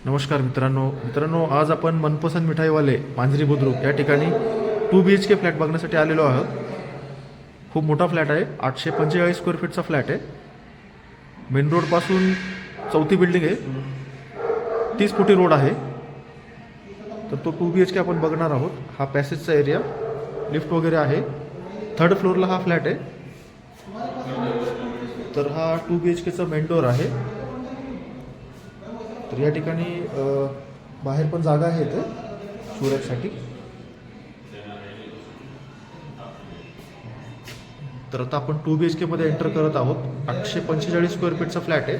नमस्कार मित्रांनो, आज आपण मनपसंत मिठाईवाले मांजरी बुद्रुक या ठिकाणी 2 BHK फ्लॅट बघण्यासाठी आलेलो आहोत. खूप मोठा फ्लॅट आहे. 845 स्क्वेअर फीटचा फ्लॅट आहे. मेन रोडपासून 4थी बिल्डिंग आहे. 30 फुटी रोड आहे. तर तो 2 BHK आपण बघणार आहोत. हा पॅसेजचा एरिया, लिफ्ट वगैरे आहे. 3rd फ्लोअरला हा फ्लॅट आहे. तर हा 2 BHKचा मेन डोअर आहे. तर या ठिकाणी बाहेर पण जागा आहे इथे स्टोरेजसाठी. तर आता आपण 2 BHK मध्ये एंटर करत आहोत. 845 स्क्वेअर फीटचा फ्लॅट आहे.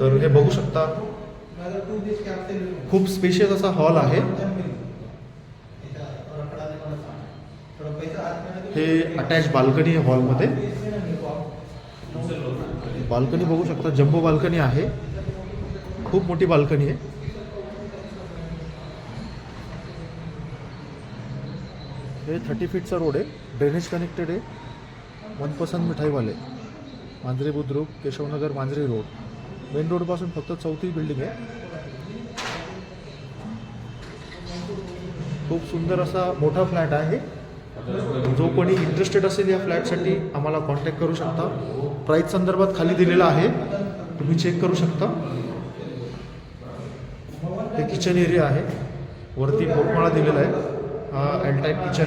तर हे बघू शकता, खूप स्पेशियस असा हॉल आहे. हे अटॅच बाल्कनी आहे. हॉलमध्ये बाल्कनी बघू शकता, जम्बो बाल्कनी आहे. खूप मोठी बाल्कनी आहे. हे 30 फीटचा रोड आहे. ड्रेनेज कनेक्टेड आहे. मनपसंत मिठाईवाले मांजरी बुद्रुक, केशवनगर, मांजरी रोड. मेन रोडपासून फक्त 4थी बिल्डिंग आहे. खूप सुंदर असा मोठा फ्लॅट आहे. जो कोणी इंटरेस्टेड असेल या फ्लॅटसाठी आम्हाला कॉन्टॅक्ट करू शकता. प्राईस संदर्भात खाली दिलेला आहे, तुम्ही चेक करू शकता. हे किचन एरिया आहे. वरती पोटमाळा दिलेला आहे. हा एल टाईप किचन.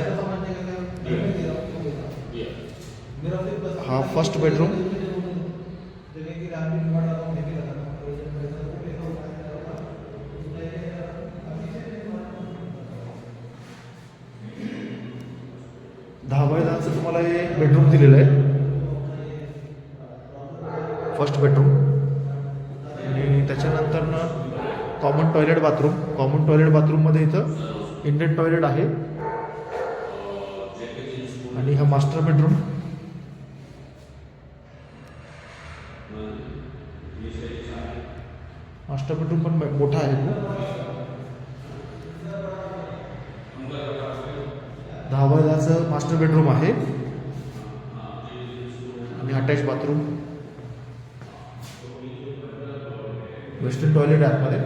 हा फर्स्ट बेडरूम. दहा बाय 10चं तुम्हाला हे बेडरूम दिलेलं आहे. First bedroom. आणि त्याच्यानंतर कॉमन टॉयलेट बाथरूममध्ये इथं इंडियन टॉयलेट आहे. आणि हा मास्टर बेडरूम. पण मोठा आहे खूप. 10 बाय 10चं मास्टर बेडरूम आहे. आणि अटॅच बाथरूम, वेस्टर्न टॉयलेट आहे आतमध्ये.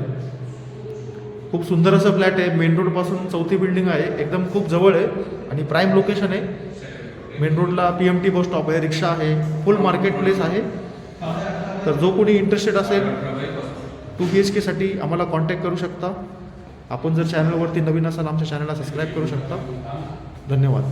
खूप सुंदर असं फ्लॅट आहे. मेन रोडपासून 4थी बिल्डिंग आहे. एकदम खूप जवळ आहे आणि प्राईम लोकेशन आहे. मेन रोडला PMT बस स्टॉप आहे, रिक्षा आहे, फुल मार्केट प्लेस आहे. तर जो कोणी इंटरेस्टेड असेल 2 BHK साठी आम्हाला कॉन्टॅक्ट करू शकता. आपण जर चॅनलवरती नवीन असाल आमच्या चॅनलला सबस्क्राईब करू शकता. धन्यवाद.